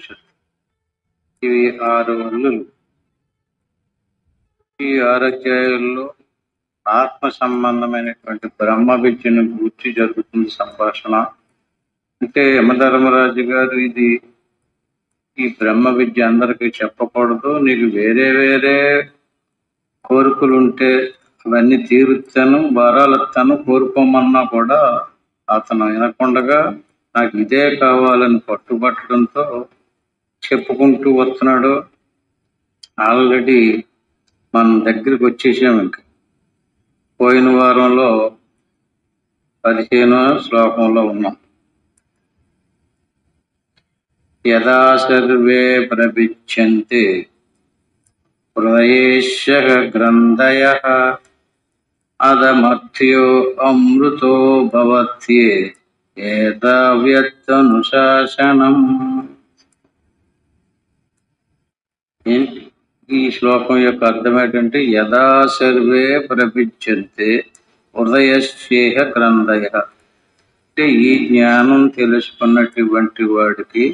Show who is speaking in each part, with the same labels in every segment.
Speaker 1: ఉపనిషత్తు. ఇవి 6 వల్లులు. ఈ 6 అధ్యాయుల్లో ఆత్మ సంబంధమైనటువంటి బ్రహ్మ విద్యను గూర్చి జరుగుతుంది సంభాషణ. అంటే యమధర్మరాజు గారు ఈ బ్రహ్మ విద్య అందరికీ చెప్పకూడదు, నీకు వేరే వేరే కోరికలు ఉంటే అవన్నీ తీరుస్తాను, వరాలస్తాను, కోరుకోమన్నా కూడా అతను వినకుండగా నాకు ఇదే కావాలని పట్టుబట్టడంతో చెప్పుకుంటూ వస్తున్నాడు. ఆల్రెడీ మన దగ్గరికి వచ్చేసాం. ఇంక పోయిన వారంలో 15వ శ్లోకంలో ఉన్నాం. యదా సర్వే ప్రవిచ్యంతే హృదయేశ్యః గ్రంథయః అదమర్థ్యో అమృతో భవత్యే ఏతావ్యత్తనుశాసనం. ఈ శ్లోకం యొక్క అర్థం ఏంటంటే, యదా సర్వే ప్రవిచ్యంతే హృదయస్యేహ గ్రంథయః. అంటే ఈ జ్ఞానం తెలుసుకున్నటువంటి వాడికి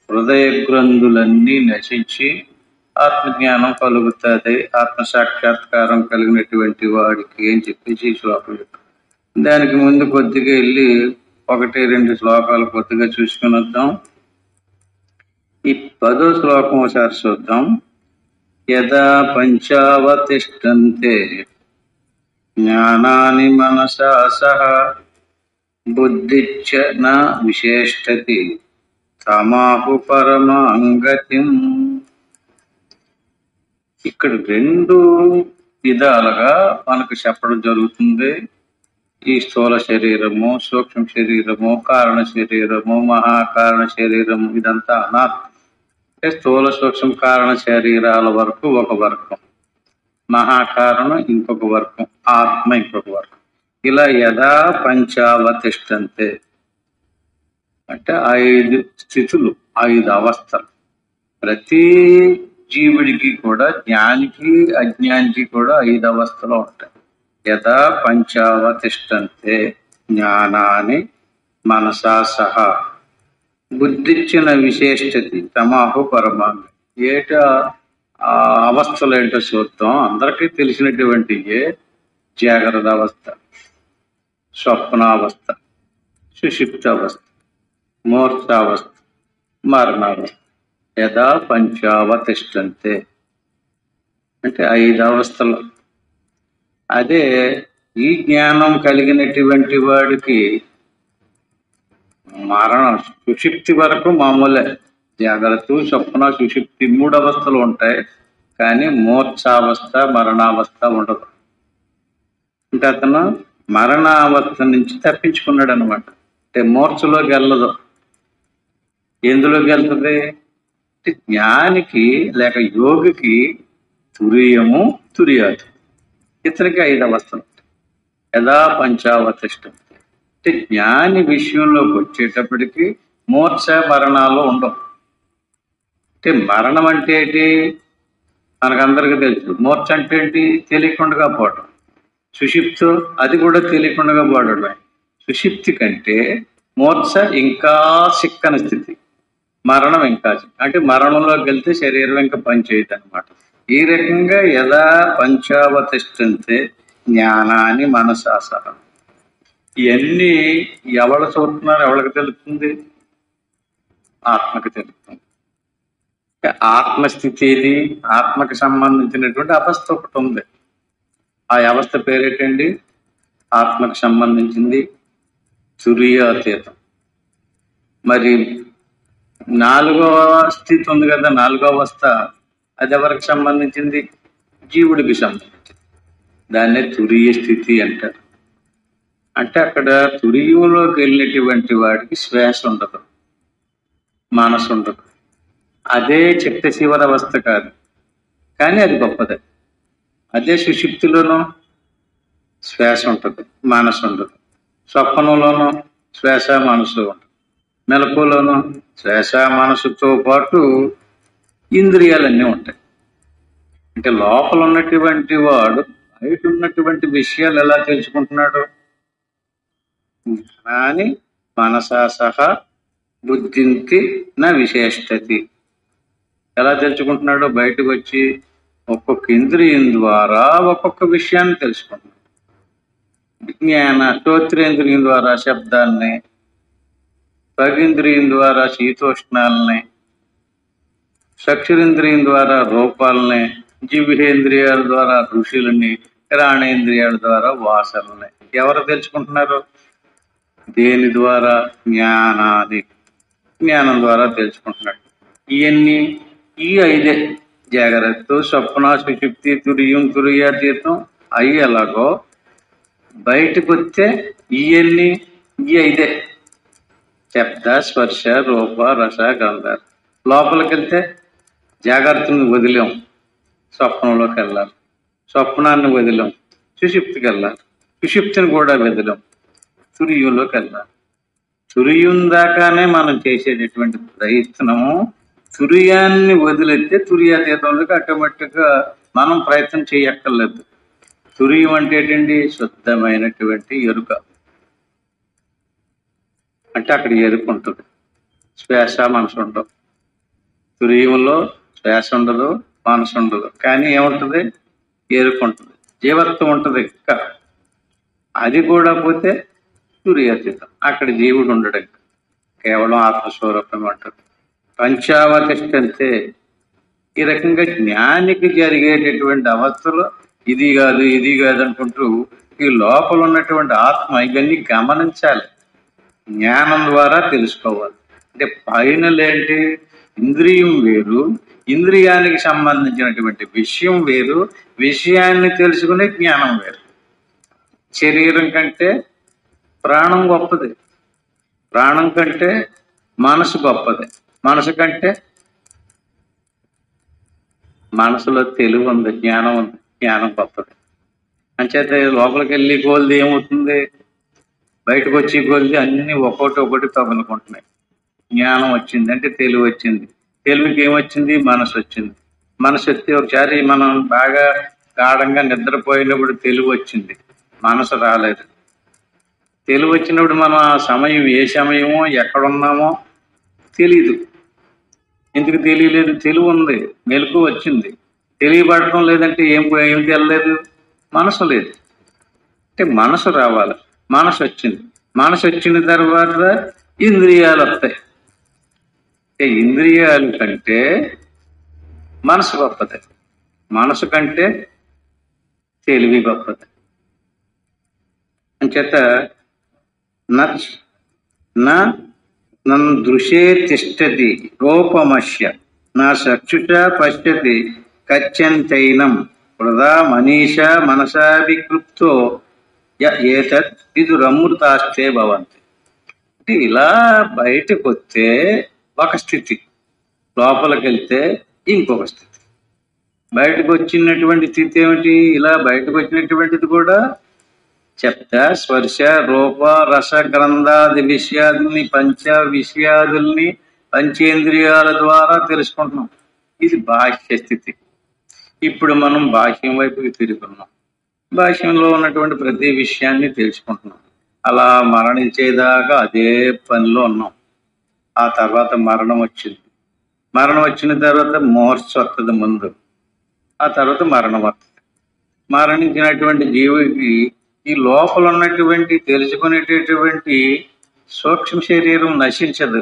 Speaker 1: హృదయ గ్రంథులన్నీ నశించి ఆత్మజ్ఞానం కలుగుతుంది, ఆత్మ సాక్షాత్కారం కలిగినటువంటి వాడికి అని చెప్పేసి ఈ శ్లోకం యొక్క. దానికి ముందు కొద్దిగా వెళ్ళి 1-2 శ్లోకాలు కొద్దిగా చూసుకుని వద్దాం. ఈ 10వ శ్లోకం ఒకసారి చూద్దాం. యదా పంచావతిష్టంతే జ్ఞానాని మనసా సహ బుద్ధిచ్చ న విశేషతి తమాహు పరమాంగతిం. ఇక్కడ 2 విధాలుగా మనకు చెప్పడం జరుగుతుంది. ఈ స్థూల శరీరము, సూక్ష్మ శరీరము, కారణ శరీరము, మహాకారణ శరీరము, ఇదంతా అనాత్మ. అంటే స్థూల సూక్ష్మ కారణ శరీరాల వరకు ఒక వర్గం, మహాకారణం ఇంకొక వర్గం, ఆత్మ ఇంకొక వర్గం. ఇలా యథా పంచావతిష్టంతే అంటే 5 స్థితులు, 5 అవస్థలు. ప్రతి జీవుడికి కూడా, జ్ఞానికి అజ్ఞానికి కూడా 5 అవస్థలు ఉంటాయి. యథా పంచావతిష్టంతే జ్ఞానాని మనసా సహా బుద్ధిచ్చిన విశేషతి తమాహు పరమాంగ. ఏటా ఆ అవస్థలు ఏంటో చూద్దాం. అందరికీ తెలిసినటువంటి జాగ్రత్త అవస్థ, స్వప్నావస్థ, సుషుప్తావస్థ, మూర్ఛావస్థ, మరణావస్థ. యథా పంచావతిష్టంతే అంటే 5 అవస్థలు. అదే ఈ జ్ఞానం కలిగినటువంటి వాడికి మరణం, సుషుప్తి వరకు మామూలే. జాగ్రత్త, స్వప్న, సుషుప్తి 3 అవస్థలు ఉంటాయి. కానీ మూర్ఛావస్థ, మరణావస్థ ఉండదు. అంటే అతను మరణావస్థ నుంచి తప్పించుకున్నాడు అనమాట. అంటే మూర్ఛలోకి వెళ్ళదు. ఎందులోకి వెళ్తుంది? జ్ఞానికి లేక యోగికి తురియము, తురియాదు. ఇతనికి 5 అవస్థలు. యథా పంచావతిష్టం అంటే జ్ఞాని విషయంలోకి వచ్చేటప్పటికి మూర్ఛ, మరణాలు ఉండవు. అంటే మరణం అంటే ఏంటి మనకందరికీ తెలుసు. మూర్ఛ అంటే ఏంటి? తెలియకుండా పోవటం. సుషుప్తి అది కూడా తెలియకుండా పోవడమే. సుషుప్తి కంటే మూర్ఛ ఇంకా చిక్కని స్థితి, మరణం ఇంకా అంటే మరణంలోకి వెళ్తే శరీరం ఇంకా పనిచేయదు అనమాట. ఈ రకంగా యథా పంచావతిష్టంతే జ్ఞానాన్ని మనసా సహా. ఇవన్నీ ఎవరు చూస్తున్నారు? ఎవరికి తెలుస్తుంది? ఆత్మకి తెలుస్తుంది. ఆత్మస్థితి ఏది? ఆత్మకి సంబంధించినటువంటి అవస్థ ఒకటి ఉంది. ఆ అవస్థ పేరేటండి? ఆత్మకు సంబంధించింది తురీయాతీతం. మరి 4వ స్థితి ఉంది కదా, 4వ అవస్థ, అది ఎవరికి సంబంధించింది? జీవుడికి సంబంధించింది. దాన్నే తురీయ స్థితి అంటారు. అంటే అక్కడ తురియంలోకి వెళ్ళినటువంటి వాడికి శ్వాస ఉండదు, మనసు ఉండదు. అదే చిట్ట చివరి అవస్థ కాదు, కానీ అది గొప్పదే. అదే సుషుప్తిలోనూ శ్వాస ఉంటుంది, మనసు ఉండదు. స్వప్నంలోనూ శ్వాస, మనసు ఉండదు. మెలకువలోనూ శ్వాస, మనసుతో పాటు ఇంద్రియాలన్నీ ఉంటాయి. అంటే లోపల ఉన్నటువంటి వాడు బయట ఉన్నటువంటి విషయాలు ఎలా తెలుసుకుంటున్నాడు? జ్ఞానాన్ని మనసా సహా బుద్ధింతి నా విశేషతతి. ఎలా తెలుసుకుంటున్నాడో బయటకు వచ్చి ఒక్కొక్క ఇంద్రియం ద్వారా ఒక్కొక్క విషయాన్ని తెలుసుకుంటున్నాడు. జ్ఞాన శ్రోత్రేంద్రియం ద్వారా శబ్దాన్ని, పగింద్రియం ద్వారా శీతోష్ణాలని, చక్షురింద్రియం ద్వారా రూపాలని, జిహ్వేంద్రియాల ద్వారా ఋషులని, ఘ్రాణేంద్రియాల ద్వారా వాసనల్ని. ఎవరు తెలుసుకుంటున్నారు? దేని ద్వారా? జ్ఞానాది. జ్ఞానం ద్వారా తెలుసుకుంటున్నాడు. ఇవన్నీ ఈ ఐదే: జాగ్రత్త, స్వప్న, సుషుప్తి, తురియం, తురియాతీతం. అవి ఎలాగో బయటకు వస్తే ఇవన్నీ ఈ ఐదే: శబ్ద, స్పర్శ, రూప, రస, గంధాలు. లోపలికి వెళ్తే జాగ్రత్తని వదిలాం, స్వప్నంలోకి వెళ్ళాలి. స్వప్నాన్ని వదిలాం, సుషుప్తికి వెళ్ళాలి. సుషుప్తిని కూడా వదిలాం, తురియంలోకి వెళ్ళాలి. తురియం దాకానే మనం చేసేటటువంటి ప్రయత్నము. తురియాన్ని వదిలేస్తే తురియాతీతంలోకి ఆటోమేటిక్గా మనం ప్రయత్నం చేయక్కర్లేదు. తురియం అంటే ఏంటండి? శుద్ధమైనటువంటి ఎరుక. అంటే అక్కడ ఎరుక ఉంటుంది, శ్వాస మనసు ఉండవు. తురియంలో శ్వాస ఉండదు, మనసు ఉండదు, కానీ ఏముంటుంది? ఎరుక ఉంటుంది, జీవత్వం ఉంటుంది. ఇంకా అది కూడా పోతే తురియాతీతం. అక్కడ జీవుడు ఉండడు, కేవలం ఆత్మస్వరూపం అంటారు. పంచావతిష్టంతే. ఈ రకంగా జ్ఞానికి జరిగేటటువంటి అవస్థలు ఇది కాదు ఇది కాదు అనుకుంటూ ఈ లోపల ఉన్నటువంటి ఆత్మ ఇవన్నీ గమనించాలి, జ్ఞానం ద్వారా తెలుసుకోవాలి. అంటే ఫైనల్ ఏంటి? ఇంద్రియం వేరు, ఇంద్రియానికి సంబంధించినటువంటి విషయం వేరు, విషయాన్ని తెలుసుకునే జ్ఞానం వేరు. శరీరం కంటే ప్రాణం గొప్పది, ప్రాణం కంటే మనసు గొప్పది, మనసు కంటే మనసులో తెలివి ఉంది, జ్ఞానం ఉంది, జ్ఞానం గొప్పది. అంచేత లోపలికి వెళ్ళి కోల్ది ఏమవుతుంది? బయటకు వచ్చి కొలిది అన్ని ఒకటి తగులుకుంటున్నాయి. జ్ఞానం వచ్చింది అంటే తెలివి వచ్చింది, తెలివికి ఏమొచ్చింది? మనసు వచ్చింది. మనసు వస్తే ఒకసారి మనం బాగా గాఢంగా నిద్రపోయినప్పుడు తెలివి వచ్చింది, మనసు రాలేదు. తెలివి వచ్చినప్పుడు మనం ఆ సమయం ఏ సమయమో ఎక్కడున్నామో తెలీదు. ఎందుకు తెలియలేదు? తెలివి ఉంది, మెలకు వచ్చింది. తెలియబడటం లేదంటే ఏం తెలియలేదు? మనసు లేదు. అంటే మనసు రావాలి, మనసు వచ్చింది. మనసు వచ్చిన తర్వాత ఇంద్రియాలు వస్తాయి. అంటే ఇంద్రియాల కంటే మనసు గొప్పది, మనసు కంటే తెలివి గొప్పది. అంచేత నన్ను దృశే తిష్టతి రూపమస్య నా చక్షుష పశ్యతి కచ్చంతైనం వృధా మనీష మనసా వికృప్తో ఏతత్ విదురమృతాస్తే భవంతి. అంటే ఇలా బయటకు వస్తే ఒక స్థితి, లోపలికి వెళ్తే ఇంకొక స్థితి. బయటకు వచ్చినటువంటి స్థితి ఏమిటి? ఇలా బయటకు వచ్చినటువంటిది కూడా శబ్ద, స్పర్శ, రూప, రస, గ్రంథాది విషయాదుల్ని, పంచ విషయాదుల్ని పంచేంద్రియాల ద్వారా తెలుసుకుంటున్నాం. ఇది బాహ్య స్థితి. ఇప్పుడు మనం బాహ్యం వైపుకి తిరుగుతున్నాం, బాహ్యంలో ఉన్నటువంటి ప్రతి విషయాన్ని తెలుసుకుంటున్నాం. అలా మరణించేదాకా అదే పనిలో ఉన్నాం. ఆ తర్వాత మరణం వచ్చింది. మరణం వచ్చిన తర్వాత మోర్చ వస్తుంది ముందు, ఆ తర్వాత మరణం వస్తుంది. మరణించినటువంటి జీవికి ఈ లోపల ఉన్నటువంటి తెలుసుకునేటటువంటి సూక్ష్మ శరీరం నశించదు,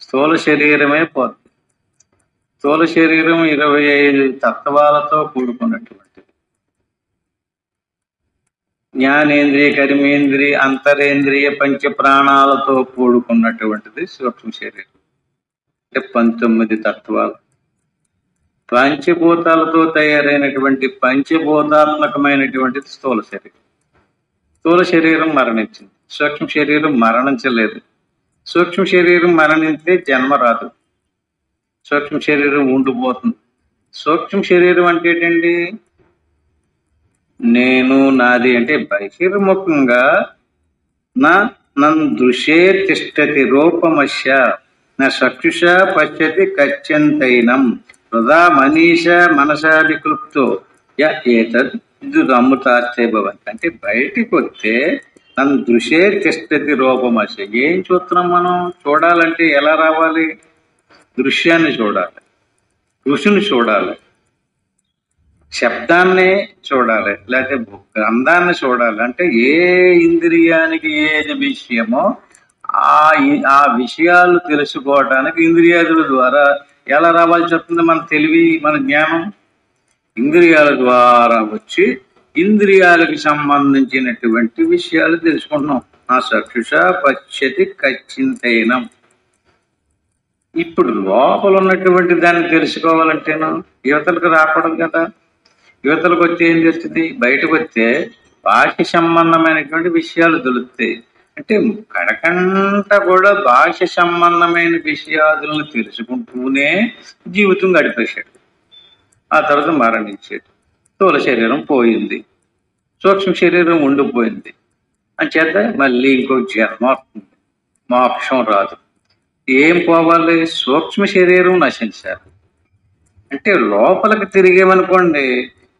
Speaker 1: స్థూల శరీరమే పోతుంది. స్థూల శరీరం 25 తత్వాలతో కూడుకున్నటువంటిది. జ్ఞానేంద్రియ, కర్మేంద్రియ, అంతరేంద్రియ, పంచ ప్రాణాలతో కూడుకున్నటువంటిది సూక్ష్మ శరీరం. అంటే 19 తత్వాలు. పంచభూతాలతో తయారైనటువంటి పంచభూతాత్మకమైనటువంటిది స్థూల శరీరం. స్థూల శరీరం మరణించింది, సూక్ష్మ శరీరం మరణించలేదు. సూక్ష్మ శరీరం మరణించే జన్మ రాదు, సూక్ష్మ శరీరం ఉండిపోతుంది. సూక్ష్మ శరీరం అంటే ఏంటండి? నేను, నాది అంటే బహిర్ముఖంగా నన్ను దృశే తిష్టతి రూపమస్య నా చక్షుష పశ్యతి కచ్చంతైనం వృధా మనీష మనసా వికృప్తో ఏతద్ విదురమృతాస్తే భవంతి. అంటే బయటికి వస్తే నన్ను దృశే తిష్టతి రూపమశ. ఏం చూస్తున్నాం మనం? చూడాలంటే ఎలా రావాలి? దృశ్యాన్ని చూడాలి, ఋషిని చూడాలి, శబ్దాన్ని చూడాలి, లేకపోతే గ్రంథాన్ని చూడాలి. అంటే ఏ ఇంద్రియానికి ఏది విషయమో ఆ విషయాలు తెలుసుకోవటానికి ఇంద్రియాదుల ద్వారా ఎలా రావాల్సి వస్తుంది? మన తెలివి, మన జ్ఞానం ఇంద్రియాల ద్వారా వచ్చి ఇంద్రియాలకు సంబంధించినటువంటి విషయాలు తెలుసుకుంటున్నాం. నా చక్షుష పశ్యతి కచ్చింతైనం. ఇప్పుడు లోపల ఉన్నటువంటి దాన్ని తెలుసుకోవాలంటేను యువతలకు రాకూడదు కదా. యువతలకు వచ్చి ఏం తెలుస్తుంది? బయటకు వస్తే బాహ్య సంబంధమైనటువంటి విషయాలు తెలుస్తాయి. అంటే కడకంట కూడా బాహ్య సంబంధమైన విషయాలను తెలుసుకుంటూనే జీవితం గడిపేశాడు. ఆ తర్వాత మరణించాడు. స్థూల శరీరం పోయింది, సూక్ష్మ శరీరం ఉండిపోయింది. అంచేత మళ్ళీ ఇంకో జన్మ వస్తుంది, మోక్షం రాదు. ఏం పోవాలి? సూక్ష్మ శరీరం నశించాలి. అంటే లోపలికి తిరిగేమనుకోండి,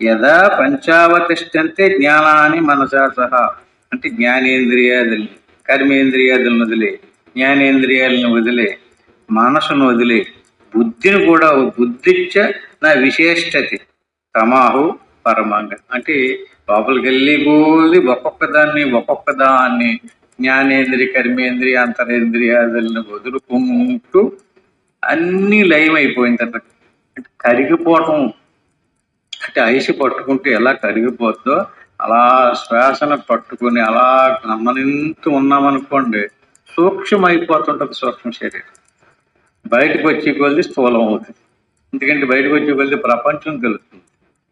Speaker 1: యదా పంచావతిష్టంతే జ్ఞానాన్ని మనసా సహా. అంటే జ్ఞానేంద్రియాదుల్ని, కర్మేంద్రియాదులను వదిలే, జ్ఞానేంద్రియాలను వదిలే, మనసును వదిలే, బుద్ధిని కూడా బుద్ధిచ్చ నా విశేషతి తమాహు పరమాంగ. అంటే లోపలికి వెళ్ళి కూలి ఒక్కొక్క దాన్ని జ్ఞానేంద్రియ, కర్మేంద్రియ, అంతరేంద్రియాదులను వదులుకుంటూ అన్నీ లయమైపోయిన తర్వాత కరిగిపోవటం. అంటే ఐసి పట్టుకుంటూ ఎలా కరిగిపోద్దో అలా శ్వాసను పట్టుకుని అలా గమనింతూ ఉన్నామనుకోండి, సూక్ష్మం అయిపోతుంటది సూక్ష్మ శరీరం. బయటకు వచ్చి కొద్ది స్థూలం అవుతుంది. ఎందుకంటే బయటకు వచ్చి కొద్ది ప్రపంచం తెలుస్తుంది,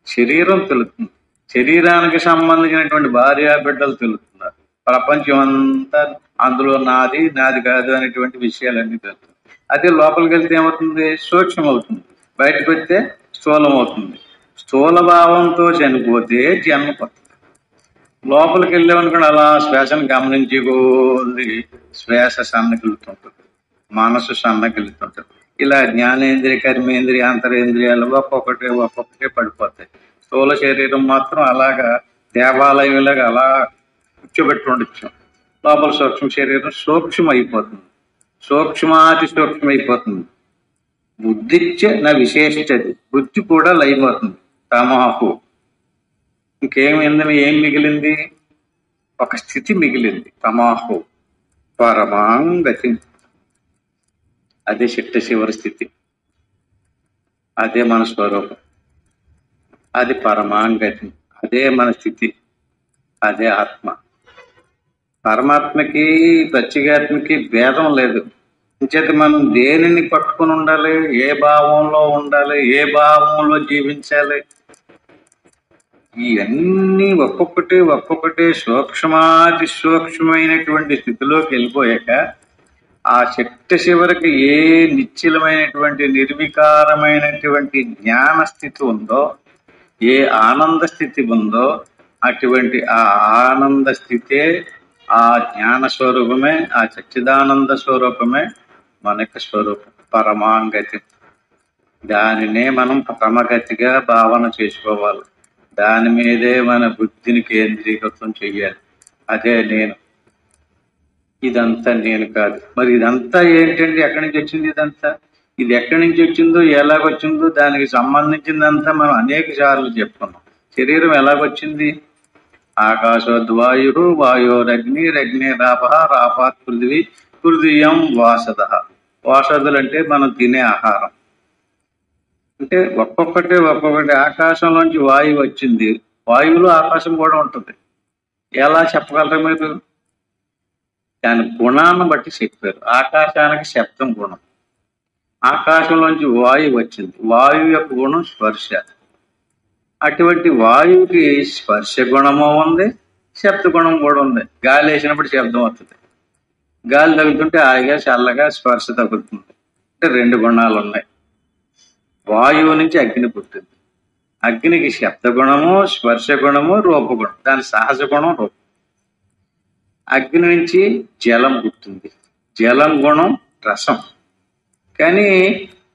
Speaker 1: శరీరం తెలుస్తుంది, శరీరానికి సంబంధించినటువంటి భార్యా బిడ్డలు తెలుస్తున్నారు, ప్రపంచం అంతా అందులో నాది నాది కాదు అనేటువంటి విషయాలన్నీ తెలుస్తుంది. అదే లోపలికి వెళ్తే ఏమవుతుంది? సూక్ష్మం అవుతుంది. బయటకు వస్తే స్థూలం అవుతుంది. స్థూల భావంతో చనిపోతే జన్మ పడుతుంది. లోపలికి వెళ్ళామనుకోండి, అలా శ్వాసను గమనించుకోండి, శ్వాస సన్నగిలుతుంటుంది, మనసు సన్నగిలుతుంటుంది. ఇలా జ్ఞానేంద్రియ, కర్మేంద్రియ, అంతరేంద్రియాలు ఒక్కొక్కటే పడిపోతాయి. స్థూల శరీరం మాత్రం అలాగా దేవాలయంలాగా అలా కూర్చోబెట్టి ఉండొచ్చు. లోపల సూక్ష్మ శరీరం సూక్ష్మం అయిపోతుంది, సూక్ష్మాతి సూక్ష్మైపోతుంది. బుద్ధిచ్చ నా విశేషది. బుద్ధి కూడా లయమవుతుంది. తమాహు. ఏం మిగిలింది? ఒక స్థితి మిగిలింది. తమాహు పరమాంగతి. అదే చిట్ట చివరి స్థితి, అదే మన స్వరూపం, అది పరమాంగతి, అదే మన స్థితి, అదే ఆత్మ. పరమాత్మకి ప్రత్యేగాత్మకి భేదం లేదు. ఇంచేత మనం దేనిని పట్టుకుని ఉండాలి? ఏ భావంలో ఉండాలి? ఏ భావంలో జీవించాలి? ఇవన్నీ ఒక్కొక్కటి సూక్ష్మాతి సూక్ష్మమైనటువంటి స్థితిలోకి వెళ్ళిపోయాక ఆ చిట్ట చివరికి ఏ నిశ్చలమైనటువంటి నిర్వికారమైనటువంటి జ్ఞాన స్థితి ఉందో, ఏ ఆనంద స్థితి ఉందో, అటువంటి ఆ ఆనంద స్థితే, ఆ జ్ఞాన స్వరూపమే, ఆ సచ్చిదానంద స్వరూపమే మన యొక్క స్వరూపం, పరమాంగతి. దానినే మనం పరమగతిగా భావన చేసుకోవాలి. దాని మీదే మన బుద్ధిని కేంద్రీకృతం చెయ్యాలి. అదే నేను. ఇదంతా నేను కాదు. మరి ఇదంతా ఏంటండి? ఎక్కడి నుంచి వచ్చింది ఇదంతా? ఇది ఎక్కడి నుంచి వచ్చిందో, ఎలాగొచ్చిందో దానికి సంబంధించిందంతా మనం అనేక సార్లు చెప్పుకున్నాం. శరీరం ఎలాగొచ్చింది? ఆకాశోద్వాయు వాయోరగ్ని రాప రాపాత్ పృథివీ పృథియం వాసద. వాసదులు అంటే మనం తినే ఆహారం. అంటే ఒక్కొక్కటి ఆకాశంలోంచి వాయువు వచ్చింది. వాయువులో ఆకాశం కూడా ఉంటుంది. ఎలా చెప్పగలరు మీరు? దాని గుణాన్ని బట్టి చెప్పారు. ఆకాశానికి శబ్దం గుణం. ఆకాశంలోంచి వాయువు వచ్చింది. వాయువు యొక్క గుణం స్పర్శ. అటువంటి వాయువుకి స్పర్శ గుణము ఉంది, శబ్ద గుణం కూడా ఉంది. గాలి వేసినప్పుడు శబ్దం వస్తుంది, గాలి తగులుతుంటే హాయిగా చల్లగా స్పర్శ తగులుతుంది. అంటే రెండు గుణాలు ఉన్నాయి. వాయువు నుంచి అగ్ని పుట్టింది. అగ్నికి శబ్ద గుణము, స్పర్శ గుణము, రూపగుణం. దాని సహజ గుణం రూపం. అగ్ని నుంచి జలం పుట్టింది. జలం గుణం రసం. కానీ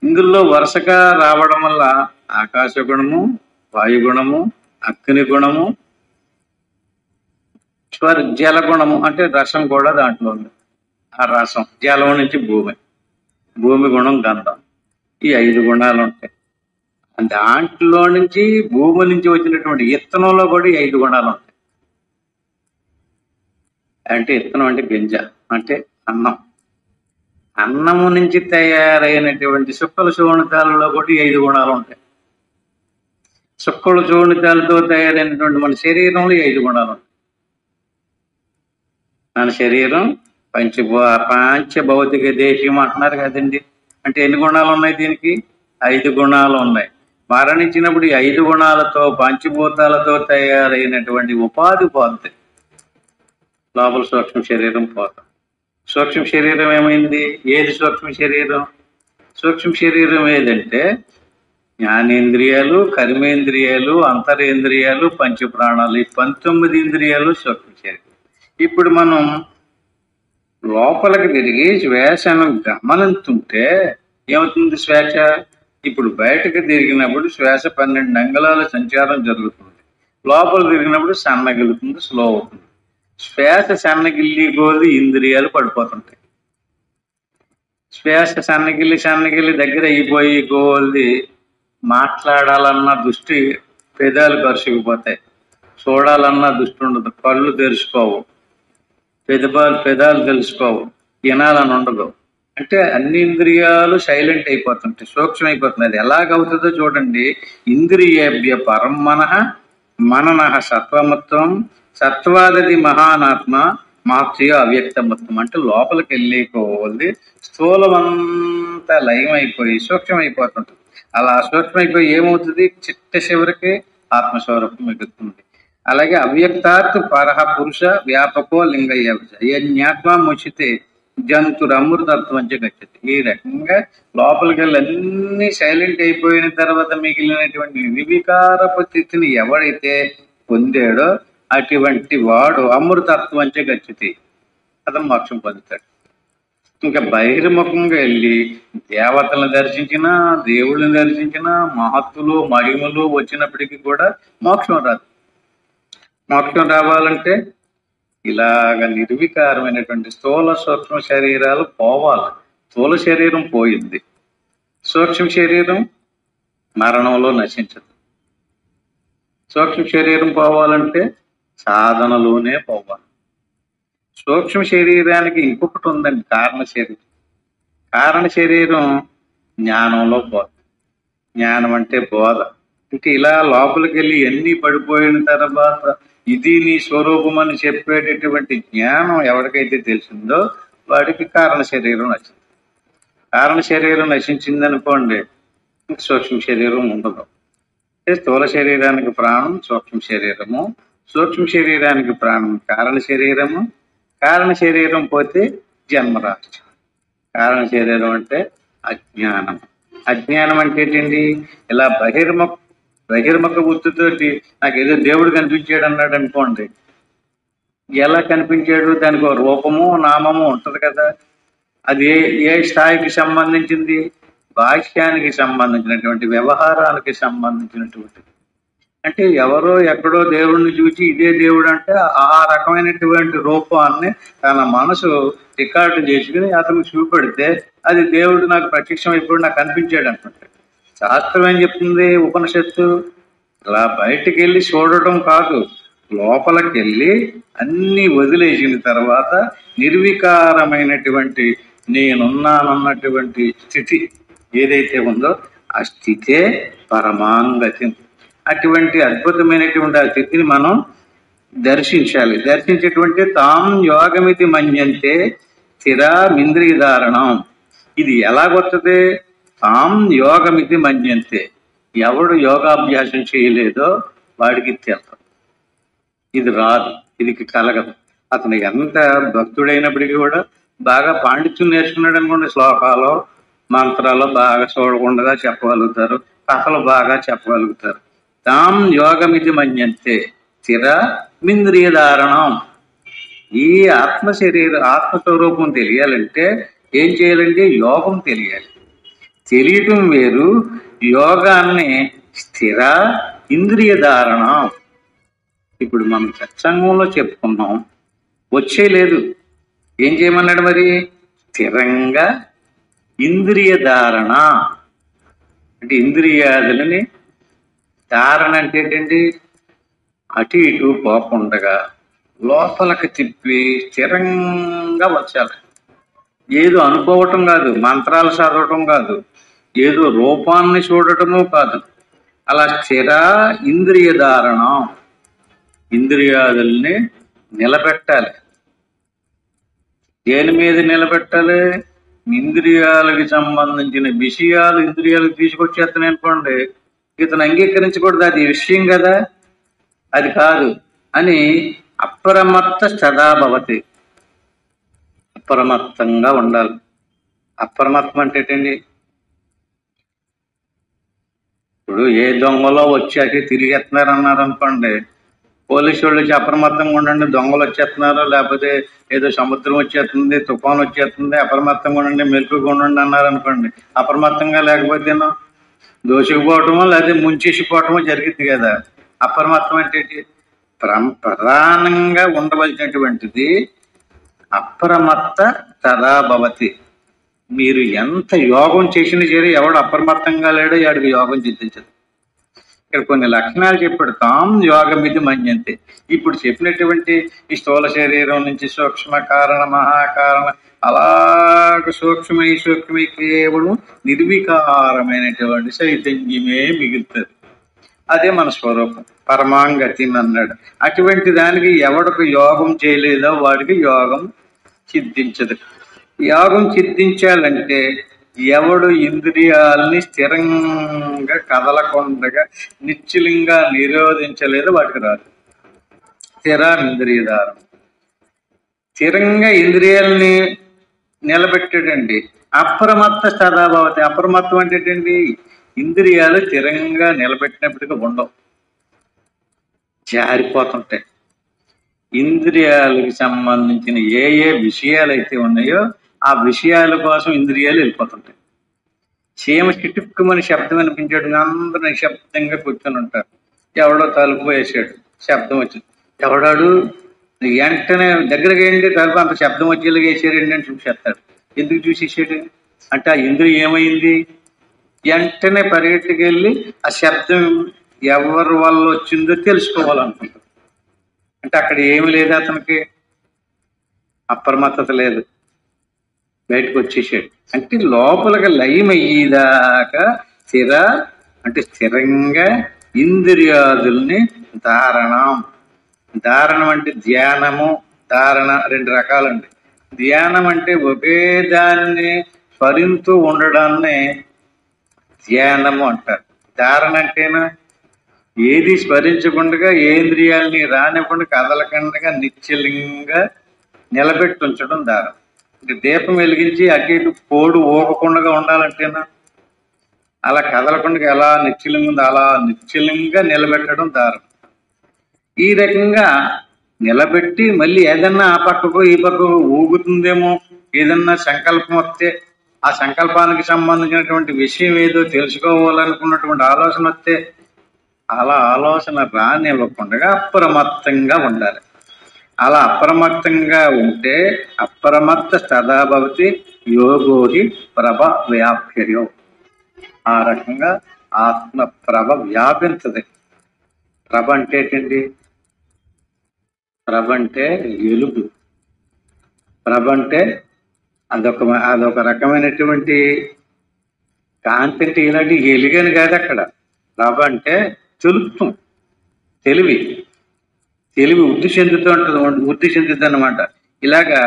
Speaker 1: ఇందులో వరుసగా రావడం వల్ల ఆకాశ గుణము, వాయుగుణము, అగ్ని గుణము, జలగుణము అంటే రసం కూడా దాంట్లో ఉంది. ఆ రసం జలం నుంచి భూమి గుణం గంధం, ఈ 5 గుణాలు ఉంటాయి. దాంట్లో నుంచి భూమి నుంచి వచ్చినటువంటి ఇత్తనంలో కూడా ఈ 5 గుణాలు ఉంటాయి. అంటే ఇత్తనం అంటే గింజ అంటే అన్నం. అన్నము నుంచి తయారైనటువంటి సుక్కల శోణితాలలో కూడా ఈ 5 గుణాలు ఉంటాయి. సుక్కల శోణితాలతో తయారైనటువంటి మన శరీరంలో ఈ 5 గుణాలు ఉంటాయి. మన శరీరం పంచభౌతిక దేశం అంటున్నారు కదండి. అంటే ఎన్ని గుణాలు ఉన్నాయి దీనికి? 5 గుణాలు ఉన్నాయి. మరణించినప్పుడు ఈ 5 గుణాలతో పంచభూతాలతో తయారైనటువంటి ఉపాధి పోతుంది. లోపల సూక్ష్మ శరీరం పోతాం. సూక్ష్మ శరీరం ఏమైంది? ఏది సూక్ష్మ శరీరం? సూక్ష్మ శరీరం ఏదంటే జ్ఞానేంద్రియాలు, కర్మేంద్రియాలు, అంతరేంద్రియాలు, పంచప్రాణాలు, ఈ 19 ఇంద్రియాలు సూక్ష్మ శరీరం. ఇప్పుడు మనం లోపలికి తిరిగి శ్వాసను గమనిస్తుంటే ఏమవుతుంది? శ్వాస ఇప్పుడు బయటకు తిరిగినప్పుడు శ్వాస 12 అంగుళాల సంచారం జరుగుతుంది. లోపల తిరిగినప్పుడు సన్నగిలుతుంది, స్లో అవుతుంది. శ్వాస సన్నగిల్లి కొద్ది ఇంద్రియాలు పడిపోతుంటాయి. శ్వాస సన్నగిల్లి దగ్గర అయిపోయి కొద్ది మాట్లాడాలన్న దృష్టి పెదాలు కరుచుకుపోతాయి. చూడాలన్న దృష్టి ఉండదు, కళ్ళు తెరుచుకోవు, పెదాలు తెలుసుకోవు, వినాలని ఉండదు. అంటే అన్ని ఇంద్రియాలు సైలెంట్ అయిపోతుంటాయి, సూక్ష్మ అయిపోతుంది. అది ఎలాగవుతుందో చూడండి. ఇంద్రియేభ్య పరం మననః సత్వమత్వం, సత్వాదది మహానాత్మ, మాత్య అవ్యక్తమత్వం. అంటే లోపలికి వెళ్ళి కొద్ది స్థూలమంతా లయమైపోయి సూక్ష్మమైపోతుంటుంది. అలా సూక్ష్మైపోయి ఏమవుతుంది? చిట్ట చివరికి ఆత్మస్వరూపం మిగులుతుంది. అలాగే అవ్యక్తాత్ పరహ పురుష వ్యాపకో లింగయ్య జ్ఞాత్మ ముచితే జంతురమృతత్వం గచ్చతి. ఈ రకంగా లోపలికి వెళ్ళి అన్ని సైలెంట్ అయిపోయిన తర్వాత మిగిలినటువంటి నిర్వికారపు స్థితిని ఎవడైతే పొందాడో అటువంటి వాడు అమృతత్వం గచ్చతి, అతను మోక్షం పొందుతాడు. ఇంకా బహిర్ముఖంగా వెళ్ళి దేవతలను దర్శించినా, దేవుళ్ళని దర్శించినా, మహత్తులు మహిమలు వచ్చినప్పటికీ కూడా మోక్షం రాదు. మోక్షం రావాలంటే ఇలాగ నిర్వికారమైనటువంటి స్థూల సూక్ష్మ శరీరాలు పోవాలి. స్థూల శరీరం పోయింది, సూక్ష్మ శరీరం మరణంలో నశించదు. సూక్ష్మ శరీరం పోవాలంటే సాధనలోనే పోవాలి. సూక్ష్మ శరీరానికి ఇంకొకటి ఉందండి, కారణ శరీరం. కారణ శరీరం జ్ఞానంలో పోతుంది. జ్ఞానం అంటే బోధ. అంటే ఇలా లోపలికి వెళ్ళి ఎన్ని పడిపోయిన తర్వాత ఇది నీ స్వరూపం అని చెప్పేటటువంటి జ్ఞానం ఎవరికైతే తెలిసిందో వాడికి కారణ శరీరం నచ్చింది. కారణ శరీరం నశించిందనుకోండి, సూక్ష్మ శరీరం ఉండదు. స్థూల శరీరానికి ప్రాణం సూక్ష్మ శరీరము, సూక్ష్మ శరీరానికి ప్రాణం కారణ శరీరము. కారణ శరీరం పోతే జన్మరాశి. కారణ శరీరం అంటే అజ్ఞానం. అజ్ఞానం అంటే ఏంటండి? ఇలా బహిర్ముఖ బుద్ధితోటి నాకు ఏదో దేవుడు కనిపించాడు అన్నాడు అనుకోండి, ఎలా కనిపించాడు? దానికి ఒక రూపము నామము ఉంటది కదా. అది ఏ స్థాయికి సంబంధించింది? భాష్యానికి సంబంధించినటువంటి, వ్యవహారానికి సంబంధించినటువంటి. అంటే ఎవరో ఎక్కడో దేవుడిని చూసి ఇదే దేవుడు అంటే ఆ రకమైనటువంటి రూపాన్ని తన మనసు రికార్డు చేసుకుని అతనికి చూపెడితే అది దేవుడు నాకు ప్రత్యక్షం అయిపోయి నాకు కనిపించాడు అనుకుంటాడు. శాస్త్రం ఏం చెప్తుంది? ఉపనిషత్తు అలా బయటికి వెళ్ళి చూడటం కాదు, లోపలికి వెళ్ళి అన్ని వదిలేసిన తర్వాత నిర్వికారమైనటువంటి నేనున్నానన్నటువంటి స్థితి ఏదైతే ఉందో ఆ స్థితే పరమాంగతి. అటువంటి అద్భుతమైనటువంటి ఆ స్థితిని మనం దర్శించాలి. దర్శించేటువంటి తాం యోగమితి మన్యంతే స్థిరామింద్రియధారణం. ఇది ఎలాగొస్తుంది? తాం యోగమితి మన్యంతే. ఎవడు యోగాభ్యాసం చేయలేదో వాడికి తెలుసు, ఇది రాదు, ఇది కలగదు. అతను ఎంత భక్తుడైనప్పటికీ కూడా బాగా పాండిత్యం నేర్చుకున్నాడు అనుకోండి, శ్లోకాలు మంత్రాలు బాగా చూడకుండా చెప్పగలుగుతారు, కథలు బాగా చెప్పగలుగుతారు. తాం యోగమితి మన్యంతే స్థిరామింద్రియధారణం. ఈ ఆత్మస్వరూపం తెలియాలంటే ఏం చేయాలంటే యోగం తెలియాలి. తెలియటం వేరు, యోగాన్ని స్థిర ఇంద్రియ ధారణ. ఇప్పుడు మనం సత్సంగంలో చెప్పుకున్నాం, వచ్చేయలేదు. ఏం చేయమన్నాడు మరి? స్థిరంగా ఇంద్రియ ధారణ అంటే ఇంద్రియాదులని ధారణ అంటే ఏంటండి? అటు ఇటు పోకుండగా లోపలికి తిప్పి స్థిరంగా వచ్చాలి. ఏదో అనుకోవటం కాదు, మంత్రాలు చదవటం కాదు, ఏదో రూపాన్ని చూడటము కాదు. అలా స్థిర ఇంద్రియ ధారణ, ఇంద్రియాదుల్ని నిలబెట్టాలి. దేని మీద నిలబెట్టాలి? ఇంద్రియాలకు సంబంధించిన విషయాలు ఇంద్రియాలకు తీసుకొచ్చేస్తాను అనుకోండి, ఇతను అంగీకరించకూడదు, అది విషయం కదా, అది కాదు అని అప్రమత్త సదాభవతి. అప్రమత్తంగా ఉండాలి. అప్రమత్తం అంటే ఏంటండి? ఇప్పుడు ఏ దొంగలో వచ్చాక తిరిగేస్తున్నారు అన్నారు అనుకోండి, పోలీసు వాళ్ళు వచ్చి అప్రమత్తంగా ఉండండి, దొంగలు వచ్చేస్తున్నారు, లేకపోతే ఏదో సముద్రం వచ్చేస్తుంది, తుఫాన్ వచ్చేస్తుంది, అప్రమత్తంగా ఉండండి, మెలకుగా ఉండండి అన్నారు అనుకోండి, అప్రమత్తంగా లేకపోతేనో దోచుకుపోవటమో లేకపోతే ముంచేసిపోవటమో జరిగింది కదా. అప్రమత్తం అంటే ప్రధానంగా ఉండవలసినటువంటిది అప్రమత్త తదాభవతి. మీరు ఎంత యోగం చేసినా సరే ఎవడు అప్రమత్తంగా లేడో వాడికి యోగం సిద్ధించదు. ఇక్కడ కొన్ని లక్షణాలు చెప్పాడు. తాం యోగం ఇది మన్యంతే. ఇప్పుడు చెప్పినటువంటి ఈ స్థూల శరీరం నుంచి సూక్ష్మ కారణ మహాకారణ అలాగ సూక్ష్మై కేవలం నిర్వికారమైనటువంటి చైతన్యమే మిగులుతుంది. అదే మన స్వరూపం, పరమాంగతి అన్నాడు. అటువంటి దానికి ఎవడికి యోగం చేయలేదో వాడికి యోగం సిద్ధించదు. యోగం సిద్ధించాలంటే ఎవడు ఇంద్రియాలని స్థిరంగా కదలకుండా నిశ్చలంగా నిరోధించలేదో వాటికి రాదు. స్థిర ఇంద్రియధారం. స్థిరంగా ఇంద్రియాలని నిలబెట్టాడండి. అప్రమత్త సదాభవతి. అప్రమత్తం అంటే ఏంటండి? ఇంద్రియాలు స్థిరంగా నిలబెట్టినప్పటికీ ఉండవు, జారిపోతుంటాయి. ఇంద్రియాలకు సంబంధించిన ఏ ఏ విషయాలు అయితే ఉన్నాయో ఆ విషయాల కోసం ఇంద్రియాలు వెళ్ళిపోతుంటాయి. చీమ చిటుక్కుమని శబ్దం అనిపించాడు, అందరూ నిశ్శబ్దంగా కూర్చొని ఉంటారు. ఎవడో తలుపు వేసాడు, శబ్దం వచ్చింది. ఎవడాడు వెంటనే దగ్గరగా ఏంటి తలుపు అంత శబ్దం వచ్చేలాగా వేసాడు అని చూసేస్తాడు. ఎందుకు చూసేసాడు అంటే ఆ ఇంద్రియం ఏమైంది? వెంటనే పరిగెట్టుకు వెళ్ళి ఆ శబ్దం ఎవరి వల్ల వచ్చిందో తెలుసుకోవాలనుకుంటాడు. అంటే అక్కడ ఏమి లేదు, అతనికి అప్రమత్తత లేదు, బయటకు వచ్చేసాడు. అంటే లోపలికి లయమయ్యేదాకా స్థిర అంటే స్థిరంగా ఇంద్రియాదుల్ని ధారణం. ధారణం అంటే ధ్యానము, ధారణ రెండు రకాలండి. ధ్యానం అంటే ఒకే దాన్ని స్మరిస్తూ ఉండడాన్ని ధ్యానము అంటారు. ధారణ అంటేనా ఏది స్మరించకుండా, ఏ ఇంద్రియాలని రానివ్వకుండా కదలకుండా నిశ్చలంగా నిలబెట్టి ఉంచడం ధారణ. దీపం వెలిగించి అటు ఇటు పోడు ఊగకుండా ఉండాలంటేనా అలా కదలకుండా ఎలా నిశ్చలంగా ఉందో అలా నిశ్చలంగా నిలబెట్టడం ధారణ. ఈ రకంగా నిలబెట్టి మళ్ళీ ఏదన్నా ఆ పక్కకు ఈ పక్కకు ఊగుతుందేమో, ఏదన్నా సంకల్పం వస్తే ఆ సంకల్పానికి సంబంధించినటువంటి విషయం ఏదో తెలుసుకోవాలనుకున్నటువంటి ఆలోచన వస్తే అలా ఆలోచన రానివ్వకుండా అప్రమత్తంగా ఉండాలి. అలా అప్రమత్తంగా ఉంటే అప్రమత్త సదాభవతి యోగోహి ప్రభ వ్యాప్యో. ఆ రకంగా ఆత్మ ప్రభ వ్యాపించదు. ప్రభ అంటే ఏంటండి? ప్రభ అంటే వెలుగు. ప్రభ అంటే అదొక రకమైనటువంటి కాంతి. అంటే ఇలాంటి వెలుగని కాదు అక్కడ. ప్రభ అంటే తెలుపుతాం, తెలివి వృద్ధి చెందుతూ ఉంటుంది, వృద్ధి చెందుతుంది అన్నమాట. ఇలాగా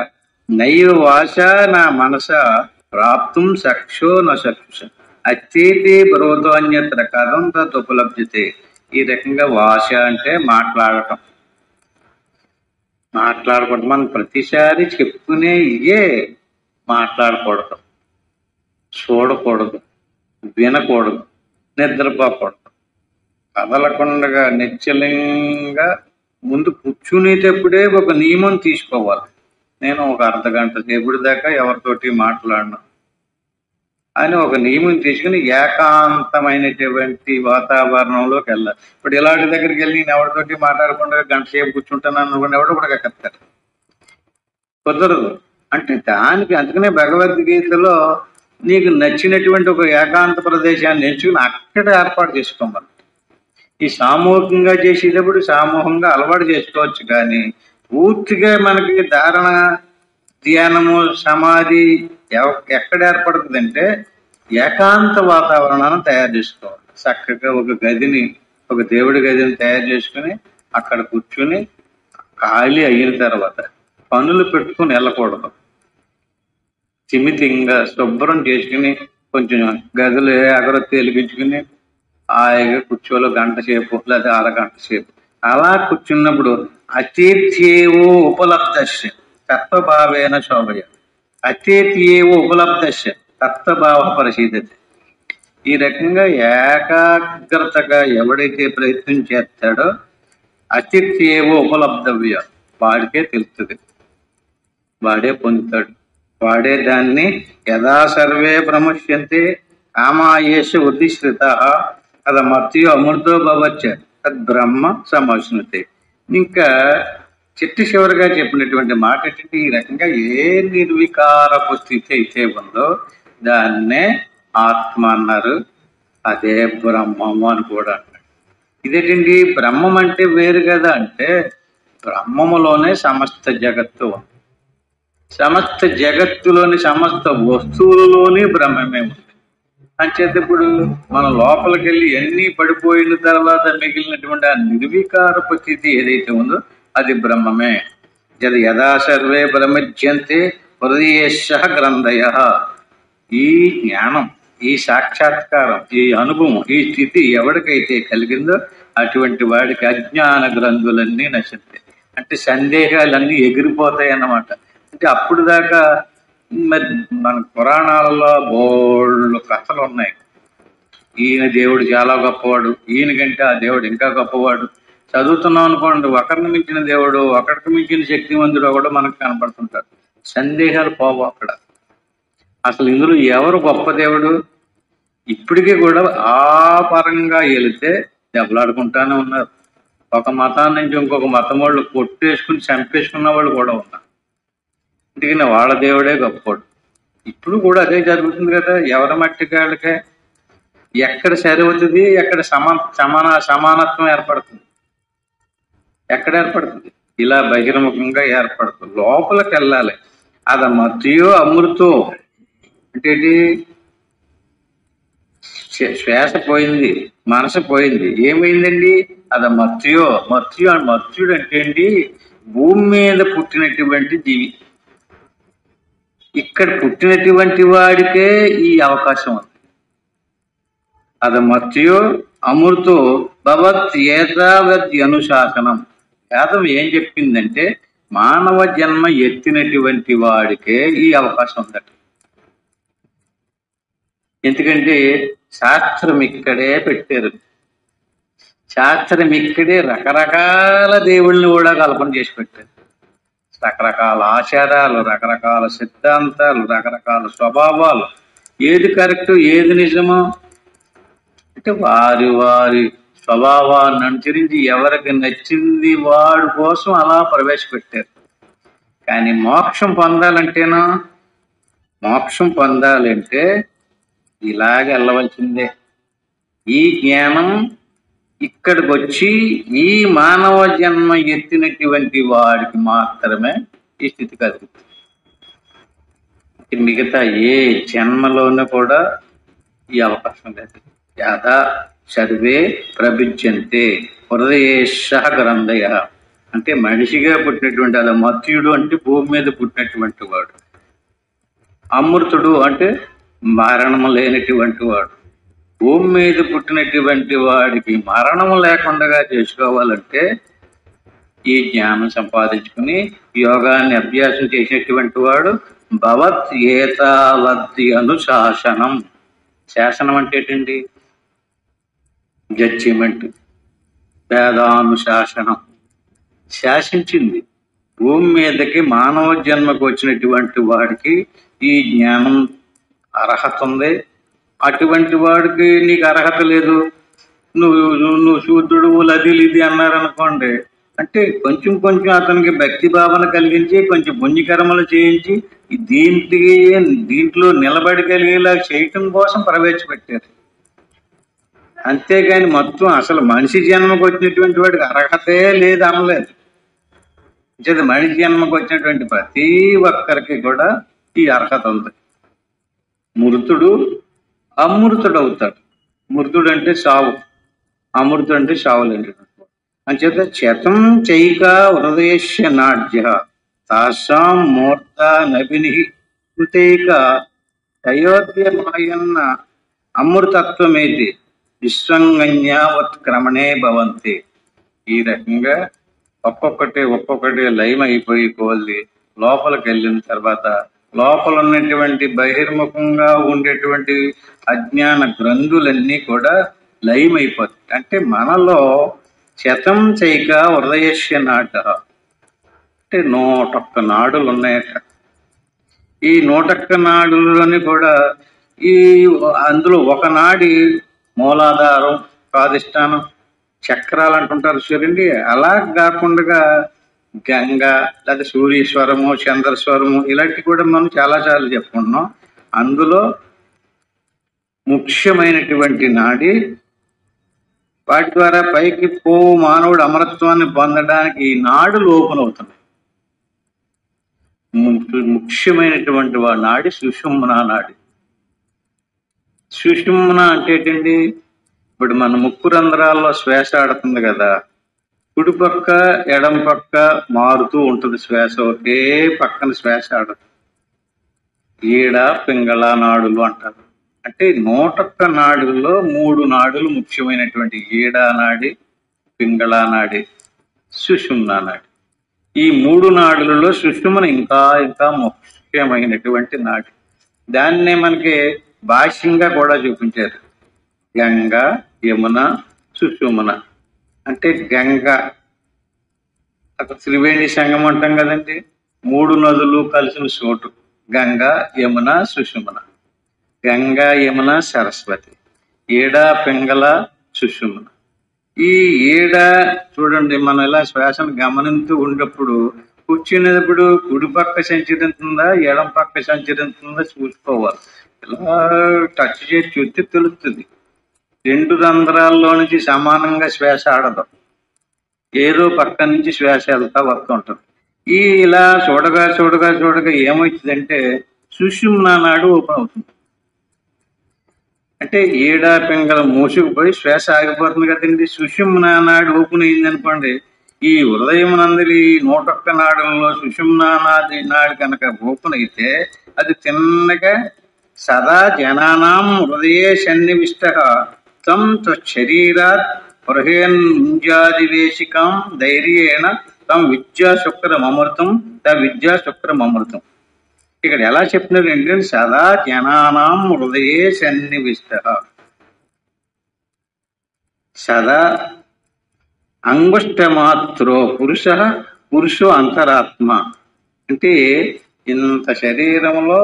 Speaker 1: నైవ వాచ నా మనస ప్రాప్తం చక్షో న చక్షుష అత్యేతే బ్రోతో అన్యత్ర కథం తదుపలభ్యతే. ఈ రకంగా వాచ అంటే మాట్లాడకూడదు. మనం ప్రతిసారి చెప్పుకునే ఇయే మాట్లాడకూడదు, చూడకూడదు, వినకూడదు, నిద్రపోకూడదు. కదలకుండా నిశ్చలంగా ముందు కూర్చునేటప్పుడే ఒక నియమం తీసుకోవాలి. నేను ఒక అర్ధగంట సేపటి దాకా ఎవరితోటి మాట్లాడను అని ఒక నియమం తీసుకుని ఏకాంతమైనటువంటి వాతావరణంలోకి వెళ్ళాలి. ఇప్పుడు ఇలాంటి దగ్గరికి వెళ్ళి నేను ఎవరితోటి మాట్లాడకుండా గంట సేపు కూర్చుంటాను అనుకుని ఎవడో కూడా కత్తారు. కుదరదు. అంటే దానికి అందుకనే భగవద్గీతలో నీకు నచ్చినటువంటి ఒక ఏకాంత ప్రదేశాన్ని ఎంచుకుని అక్కడ ఏర్పాటు చేసుకోమని. ఈ సామూహికంగా చేసేటప్పుడు సామూహికంగా అలవాటు చేసుకోవచ్చు, కానీ పూర్తిగా మనకి ధారణ, ధ్యానము, సమాధి ఎక్కడ ఏర్పడుతుందంటే ఏకాంత వాతావరణాన్ని తయారు చేసుకోవాలి. చక్కగా ఒక గదిని, ఒక దేవుడి గదిని తయారు చేసుకుని అక్కడ కూర్చుని ఖాళీ అయిన తర్వాత పనులు పెట్టుకుని వెళ్ళకూడదు. చిమితింగా శుభ్రం చేసుకుని కొంచెం గదులు అగరొత్తి వెలిగించుకుని హాయిగా కూర్చోలో గంట సేపు లేదా అరగంట సేపు అలా కూర్చున్నప్పుడు అతిథ్యేవో ఉపలబ్ధస్య తత్వభావేన శోభయ. అతిథ్యేవో ఉపలబ్ధస్య తత్వభావ పరిశీదతి. ఈ రకంగా ఏకాగ్రతగా ఎవడైతే ప్రయత్నం చేస్తాడో అతిథ్యేవో ఉపలబ్ధవ్య, వాడికే తెలుస్తుంది, వాడే పొందుతాడు, వాడే దాన్ని యథా సర్వే ప్రముష్యంతే కామాయేష ఉద్దిశ్రిత అది మత్యో అమృతో భవచ్చ తద్ బ్రహ్మ సమశ్నుతే. ఇంకా చివరిగా చెప్పినటువంటి మాట ఏంటంటే ఈ రకంగా ఏ నిర్వికారపు స్థితి అయితే ఉందో దాన్నే ఆత్మ అన్నారు, అదే బ్రహ్మము అని కూడా అన్నాడు. ఇదేంటండి బ్రహ్మం అంటే వేరు కదా అంటే బ్రహ్మములోనే సమస్త జగత్తు ఉంది. సమస్త జగత్తులోని సమస్త వస్తువులలోని బ్రహ్మమే ఉంది. అంచేత ఇప్పుడు మన లోపలికి వెళ్ళి ఎన్ని పడిపోయిన తర్వాత మిగిలినటువంటి ఆ నిర్వికారపు స్థితి ఏదైతే ఉందో అది బ్రహ్మమే. యథా సర్వే బ్రహ్మజ్యంతే హృదయేశ గ్రంథయ. ఈ జ్ఞానం, ఈ సాక్షాత్కారం, ఈ అనుభవం, ఈ స్థితి ఎవరికైతే కలిగిందో అటువంటి వాడికి అజ్ఞాన గ్రంథులన్నీ నశిస్తాయి. అంటే సందేహాలన్నీ ఎగిరిపోతాయి అన్నమాట. అంటే అప్పుడు దాకా మరి మన పురాణాలలో బోళ్ళు కథలు ఉన్నాయి. ఈయన దేవుడు చాలా గొప్పవాడు, ఈయనకంటే ఆ దేవుడు ఇంకా గొప్పవాడు. చదువుతున్నాం అనుకోండి, ఒకరిని మించిన దేవుడు, ఒకరికి మించిన శక్తివంతుడు కూడా మనకు కనపడుతుంటారు. సందేహాలు పోవు అక్కడ. అసలు ఇందులో ఎవరు గొప్ప దేవుడు? ఇప్పటికీ కూడా ఆ పరంగా వెళితే దెబ్బలాడుకుంటానే ఉన్నారు. ఒక మతాన్ని నుంచి ఇంకొక మతం వాళ్ళు కొట్టేసుకుని చంపేసుకున్న వాళ్ళు కూడా ఉన్నారు. అందుకని వాళ్ళ దేవుడే గొప్పవాడు. ఇప్పుడు కూడా అదే జరుగుతుంది కదా. ఎవరి మట్టికాళ్ళకే ఎక్కడ సరి అవుతుంది, ఎక్కడ సమానత్వం ఏర్పడుతుంది, ఎక్కడ ఏర్పడుతుంది? ఇలా బహిర్ముఖంగా ఏర్పడుతుంది. లోపలికి వెళ్ళాలి. అది మత్యో అమృతో అంటే శ్వాస పోయింది, మనసు పోయింది, ఏమైందండి? అది మత్యుడు అంటే ఏంటి? భూమి మీద పుట్టినటువంటి జీవి. ఇక్కడ పుట్టినటువంటి వాడికే ఈ అవకాశం ఉంది. అది మత్యో అమృతో భవత్ ఏతావత్ అనుశాసనం. వేదం ఏం చెప్పిందంటే మానవ జన్మ ఎత్తినటువంటి వాడికే ఈ అవకాశం ఉందట. ఎందుకంటే శాస్త్రం ఇక్కడే పెట్టారు. శాస్త్రం ఇక్కడే రకరకాల దేవుళ్ళని కూడా కల్పన చేసి పెట్టారు. రకరకాల ఆచారాలు, రకరకాల సిద్ధాంతాలు, రకరకాల స్వభావాలు. ఏది కరెక్ట్, ఏది నిజమో అంటే వారి వారి స్వభావాన్ని అనుసరించి ఎవరికి నచ్చింది వాడి కోసం అలా ప్రవేశపెట్టారు. కానీ మోక్షం పొందాలంటే ఇలాగ వెళ్ళవలసిందే. ఈ జ్ఞానం ఇక్కడికి వచ్చి ఈ మానవ జన్మ ఎత్తినటువంటి వాడికి మాత్రమే ఈ స్థితి కలుగుతుంది. మిగతా ఏ జన్మలోనూ కూడా ఈ అవకాశం లేదు. యథా సర్వే ప్రభిజ్యంతే హృదయేశ గ్రంథయ. అంటే మనిషిగా పుట్టినటువంటి అది మత్యుడు అంటే భూమి మీద పుట్టినటువంటి వాడు. అమృతుడు అంటే మరణం లేనటువంటి వాడు. భూమి మీద పుట్టినటువంటి వాడికి మరణం లేకుండా చేసుకోవాలంటే ఈ జ్ఞానం సంపాదించుకుని యోగాన్ని అభ్యాసం చేసేటువంటి వాడు భవత్ ఏతావద్ది అనుశాసనం. శాసనం అంటే ఏంటండి? జడ్జిమెంట్, వేదానుశాసనం. శాసించింది. భూమి మీదకి మానవ జన్మకు వచ్చినటువంటి వాడికి ఈ జ్ఞానం అర్హత ఉంది. అటువంటి వాడికి నీకు అర్హత లేదు, నువ్వు శూద్రుడు లది లిది అన్నారనుకోండి, అంటే కొంచెం కొంచెం అతనికి భక్తి భావన కలిగించి కొంచెం పుణ్యకర్మలు చేయించి దీంట్లో నిలబడగలిగేలా చేయటం కోసం ప్రవేశపెట్టారు. అంతేగాని మొత్తం అసలు మనిషి జన్మకు వచ్చినటువంటి వాడికి అర్హతే లేదు అనలేదు. మనిషి జన్మకు వచ్చినటువంటి ప్రతి ఒక్కరికి కూడా ఈ అర్హత ఉంది. మృతుడు అమృతుడు అవుతాడు. మృతుడు అంటే సావు, అమృతుడు అంటే సావులేంటి. అంచేత శతం చైక హృదయస్య నాడ్య తాసాం మూర్త నభినిహితైక అయోధ్యమాయన్న అమృతత్వమేది విశ్వంగన్యావత్క్రమణే భవంతి. ఈ రకంగా ఒక్కొక్కటి లయం అయిపోయి కోల్ది లోపలికి వెళ్ళిన తర్వాత లోపల ఉన్నటువంటి బహిర్ముఖంగా ఉండేటువంటి అజ్ఞాన గ్రంథులన్నీ కూడా లయం అయిపోతాయి. అంటే మనలో శతం చైక హృదయస్య నాట అంటే 101 నాడులు ఉన్నాయట. ఈ 101 నాడులని కూడా అందులో ఒక నాడి మూలాధారం, స్వాధిష్టానం, చక్రాలు అంటుంటారు చూడండి. అలా కాకుండా గంగ లేదా సూర్యస్వరము, చంద్రస్వరము ఇలాంటివి కూడా మనం చాలాసార్లు చెప్పుకుంటున్నాం. అందులో ముఖ్యమైనటువంటి నాడి, వాటి ద్వారా పైకి మానవుడు అమరత్వాన్ని పొందడానికి ఈ నాడులు ఓపెన్ అవుతున్నాయి. ముఖ్యమైనటువంటి నాడి సుషుమ్న నాడి. సుషుమ్న అంటే ఏంటండి? ఇప్పుడు మన ముక్కు రంధ్రాల్లో శ్వాస ఆడుతుంది కదా, కుడి పక్క ఎడం పక్క మారుతూ ఉంటుంది శ్వాస, ఒకే పక్కన శ్వాస ఆడదు. ఈడ పింగళ నాడులు అంటారు. అంటే 101 నాడుల్లో 3 నాడులు ముఖ్యమైనటువంటి ఈడా నాడి, పింగళ నాడి, సుషుమ్న నాడి. ఈ 3 నాడులలో సుషుమ్న ఇంకా ముఖ్యమైనటువంటి నాడి. దాన్నే మనకి భాష్యంగా కూడా చూపించారు. గంగ, యమున, సుషుమ్న. అంటే గంగ అక్కడ త్రివేణి సంగమం అంటాం కదండి, 3 నదులు కలిసిన చోటు గంగ, యమున, సుషుమ్న. గంగ, యమున, సరస్వతి. ఈడ, పింగళ, సుషుమ్న. ఈ ఈడ చూడండి, మనం ఇలా శ్వాసను గమనిస్తూ ఉన్నప్పుడు కూర్చునేటప్పుడు కుడి పక్క సంచరిస్తుందా ఎడం పక్క సంచరిస్తుందా చూసుకోవాలి. ఇలా టచ్ చేసి చూస్తే తెలుస్తుంది. 2 రంధ్రాల్లో నుంచి సమానంగా శ్వాస ఆడదు, ఏదో పక్క నుంచి శ్వాస వెళ్తా వస్తుంటుంది. ఇలా చూడగా ఏమవుతుందంటే సుషుమ్న నాడు ఓపెన్ అవుతుంది. అంటే ఈడా పింగళ మూసుకుపోయి శ్వాస ఆగిపోతుంది కదండి. సుషుమ్న నాడు ఓపెన్ అయింది అనుకోండి, ఈ హృదయం నందలి 101 నాడుల్లో సుషుమ్న నాడు కనుక ఓపెన్ అయితే అది తిన్నగా సదా జనానాం హృదయే సన్నివిష్ట తం శరీరాత్ బృహేన్ముంజాదివేశికం ధైర్యేణ తం విద్యాశుక్రమృతం విద్యాశుక్రమృతం. ఇక్కడ ఎలా చెప్తున్నారు ఏంటంటే సదా జనానాం హృదయే సన్నివిష్ట, సదా అంగుష్టమాత్రో పురుషో అంతరాత్మ. అంటే ఇంత శరీరంలో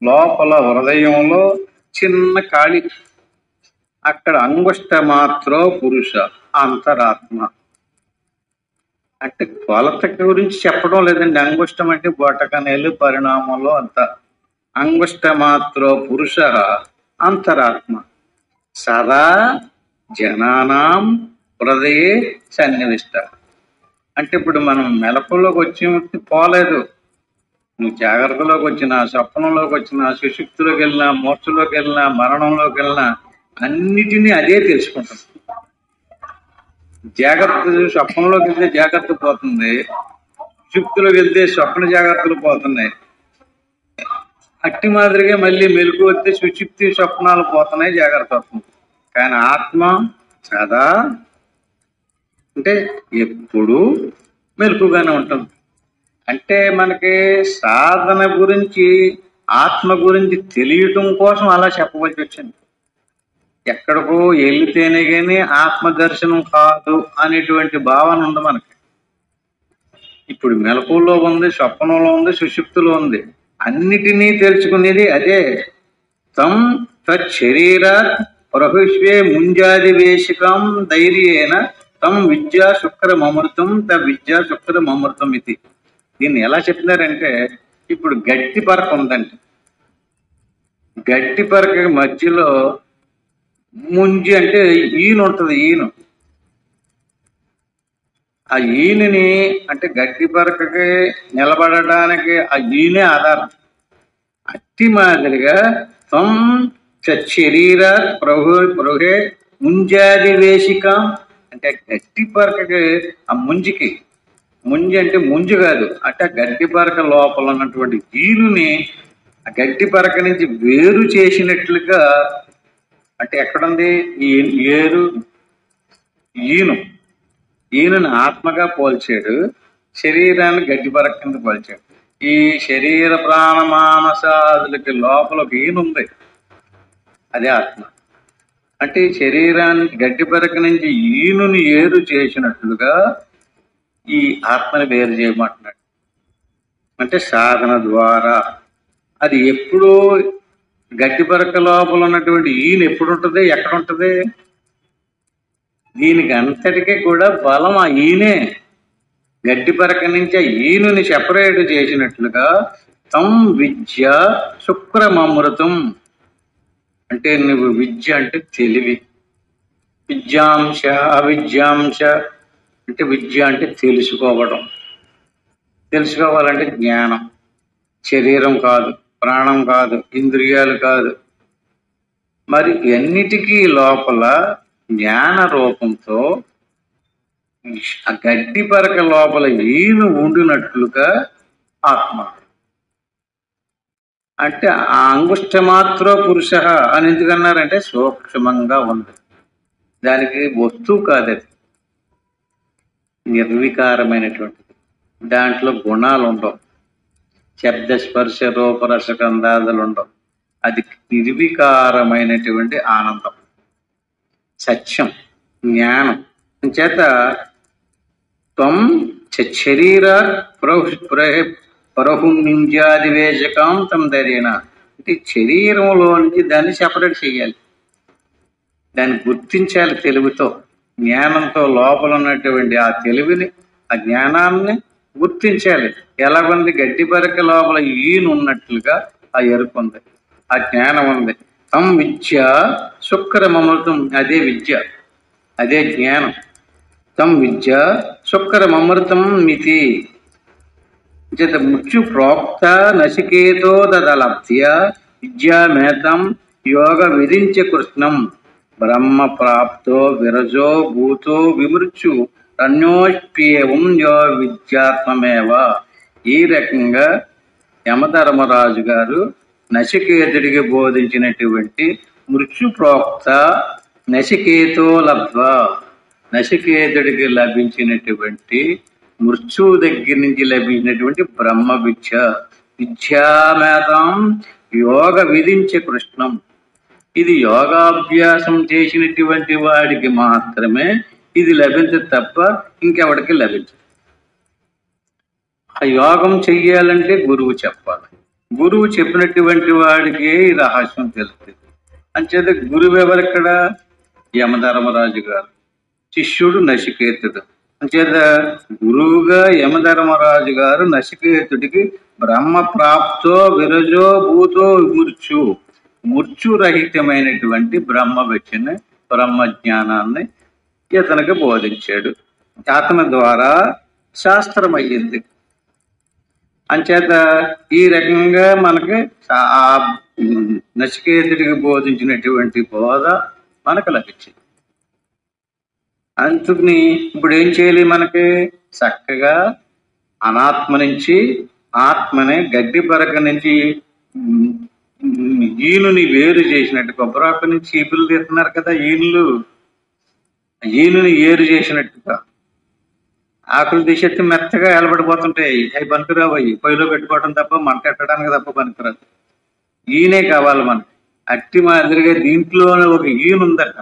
Speaker 1: లోపల హృదయంలో చిన్న ఖాళీ, అక్కడ అంగుష్టమాత్రో పురుష అంతరాత్మ. అంటే కొలత గురించి చెప్పడం లేదండి. అంగుష్టం అంటే బొటకనేలు పరిణామంలో అంత. అంగుష్టమాత్రో పురుష అంతరాత్మ సదా జనానాం హృదయే సన్నివిష్ట. అంటే ఇప్పుడు మనం మెలకులోకి వచ్చి పోలేదు, నువ్వు జాగ్రత్తలోకి వచ్చినా, స్వప్నంలోకి వచ్చినా, సుషుప్తిలోకి వెళ్ళినా, మోక్షలోకి వెళ్ళినా, మరణంలోకి వెళ్ళినా అన్నిటినీ అదే తెలుసుకుంటుంది. జాగ్రత్త స్వప్నంలోకి వెళ్తే జాగ్రత్త పోతుంది, సుషుప్తిలోకి వెళ్తే స్వప్న జాగ్రత్తలు పోతున్నాయి. అట్టి మాదిరిగా మళ్ళీ మెలకు వస్తే సుషుప్తి స్వప్నాలు పోతున్నాయి, జాగ్రత్త అవుతుంది. కానీ ఆత్మ సదా అంటే ఎప్పుడు మెలకుగానే ఉంటుంది. అంటే మనకి సాధన గురించి, ఆత్మ గురించి తెలియటం కోసం అలా చెప్పవలసి వచ్చింది. ఎక్కడికో వెళితేనే కానీ ఆత్మ దర్శనం కాదు అనేటువంటి భావన ఉంది మనకి. ఇప్పుడు మెలకువలో ఉంది, స్వప్నంలో ఉంది, సుషుప్తిలో ఉంది, అన్నిటినీ తెలుసుకునేది అదే. తం తచ్చరీరాత్ ప్రహుష్వే ముంజాదివేశికం ధైర్యేన తం విద్యా శుక్రం అమృతం విద్యా శుక్రం అమృతం ఇది. దీన్ని ఎలా చెప్తున్నారంటే, ఇప్పుడు గట్టి పరక ఉందండి. గట్టి పరక మధ్యలో ముంజి అంటే ఈను ఉంటుంది. ఆ ఈనుని అంటే గట్టి పరకకి నిలబడడానికి ఆ ఈనే ఆధారం. అట్టి మాదిరిగా త్వం శరీర ప్రభుహే ముంజాది వేషిక అంటే గట్టి పరకకి ఆ ముంజికి, ముంజి అంటే ముంజు కాదు, అంటే గట్టి పరక లోపల ఉన్నటువంటి ఈనుని ఆ గట్టి పరక నుంచి వేరు చేసినట్లుగా. అంటే ఎక్కడుంది ఈ ఏరు? ఈయనను ఆత్మగా పోల్చాడు, శరీరాన్ని గడ్డి పరక కింద పోల్చాడు. ఈ శరీర ప్రాణ మానసాదులకి లోపల ఒక ఈనుంది, అదే ఆత్మ. అంటే ఈ శరీరానికి గడ్డి పరక నుంచి ఈనుని ఏరు చేసినట్లుగా ఈ ఆత్మని వేరు చేయమంటున్నాడు. అంటే సాధన ద్వారా. అది ఎప్పుడూ గడ్డి పరక లోపల ఉన్నటువంటి ఈయన ఎప్పుడు ఉంటుంది, ఎక్కడ ఉంటుంది? దీనికి అంతటికీ కూడా బలం ఆ ఈయనే. గడ్డి పరక నుంచి ఆ ఈనుని సెపరేట్ చేసినట్లుగా తం విద్య శుక్రమమృతం. అంటే నువ్వు విద్య అంటే తెలివి, విద్యాంశ అవిద్యాంశ అంటే విద్య అంటే తెలుసుకోవడం. తెలుసుకోవాలంటే జ్ఞానం. శరీరం కాదు, ప్రాణం కాదు, ఇంద్రియాలు కాదు, మరి ఎన్నిటికీ లోపల జ్ఞాన రూపంతో ఆ గడ్డి పరక లోపల ఈను ఉండినట్లుగా ఆత్మ. అంటే ఆ అంగుష్టమాత్రో పురుష అని ఎందుకన్నారంటే సూక్ష్మంగా ఉంది, దానికి వస్తువు కాదది, నిర్వికారమైనటువంటిది. దాంట్లో గుణాలు ఉండవు, శబ్ద స్పర్శ రూపరస గంధాదులు ఉండవు. అది నిర్వికారమైనటువంటి ఆనందం, సత్యం, జ్ఞానం. చేత త్వం శరీర పరహుంజాదివేశకం తం ధైర్యన. అంటే శరీరంలో నుంచి దాన్ని సెపరేట్ చేయాలి, దాన్ని గుర్తించాలి తెలివితో, జ్ఞానంతో. లోపల ఉన్నటువంటి ఆ తెలివిని, ఆ జ్ఞానాన్ని గుర్తించాలి. ఎలాగుంది? గడ్డి పరక లోపల ఈయన ఉన్నట్లుగా ఆ ఎరుపు ఉంది, ఆ జ్ఞానం ఉంది. తం విద్య శుక్రమమృతం, అదే విద్య, అదే జ్ఞానం. తం విద్య శుక్రమమృతం మితి. మృత్యు ప్రోక్త నచికేతో తదలబ్ధ్య విద్యామేతం యోగ విధించ కృష్ణం బ్రహ్మ ప్రాప్తో విరజో భూతో విమృత్యు అన్యోష్ప్యేవం యో విద్యాత్మమేవ. ఈ రకంగా యమధర్మరాజు గారు నచికేతుడికి బోధించినటువంటి మృత్యు ప్రోక్త నచికేతో లబ్ధ్వ, నచికేతుడికి లభించినటువంటి మృత్యువు దగ్గర నుంచి లభించినటువంటి బ్రహ్మ విద్య, విద్యామేతం యోగ విధించే కృష్ణం. ఇది యోగాభ్యాసం చేసినటువంటి వాడికి మాత్రమే ఇది లభించదు, తప్ప ఇంకెవడికి లభించదు. ఆ యోగం చెయ్యాలంటే గురువు చెప్పాలి, గురువు చెప్పినటువంటి వాడికి ఈ రహస్యం తెలుస్తుంది. అంచేత గురువు ఎవరిక్కడ? యమధర్మరాజు గారు, శిష్యుడు నచికేతుడు. అంచేత గురువుగా యమధర్మరాజు గారు నచికేతుడికి బ్రహ్మ ప్రాప్తో విరజో భూతో విమృత్యు, మృత్యురహితమైనటువంటి బ్రహ్మ విద్యని, బ్రహ్మ జ్ఞానాన్ని ఇతనికి బోధించాడు. అతని ద్వారా శాస్త్రం అయ్యింది. అంచేత ఈ రకంగా మనకి ఆ నచికేతుడికి బోధించినటువంటి బోధ మనకు లభించింది. అందుకని ఇప్పుడు ఏం చేయాలి? మనకి చక్కగా అనాత్మ నుంచి ఆత్మని గడ్డి పరక నుంచి ఈనుని వేరు చేసినట్టు, కొబ్బరాకు నుంచి చీపులు తీస్తున్నారు కదా ఈనుని ఏరు చేసినట్టుగా. ఆకులు తీసేస్తే మెత్తగా ఏలబడిపోతుంటాయి, అవి పనికిరావు. అవి పొయ్యిలో పెట్టుకోవడం తప్ప, మంట పెట్టడానికి తప్ప పనికిరాదు. ఈయనే కావాలి మనకి. అట్టి మాదిరిగా దీంట్లోనే ఒక ఈనుందట.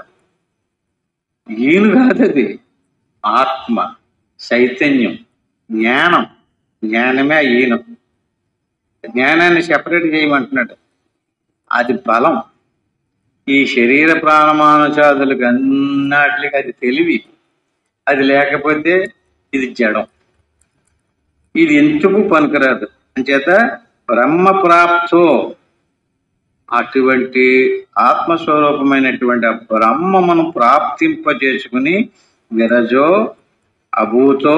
Speaker 1: ఈను కాదు, అది ఆత్మ, చైతన్యం, జ్ఞానం. జ్ఞానమే ఈను. జ్ఞానాన్ని సెపరేట్ చేయమంటున్నాడు. అది బలం. ఈ శరీర ప్రాణమానచాదులకు అన్నిటికి అది తెలివి. అది లేకపోతే ఇది జడం, ఇది ఎందుకు పనికిరాదు. అంచేత బ్రహ్మ ప్రాప్తో, అటువంటి ఆత్మస్వరూపమైనటువంటి ఆ బ్రహ్మ మనం ప్రాప్తింపజేసుకుని విరజో అభూతో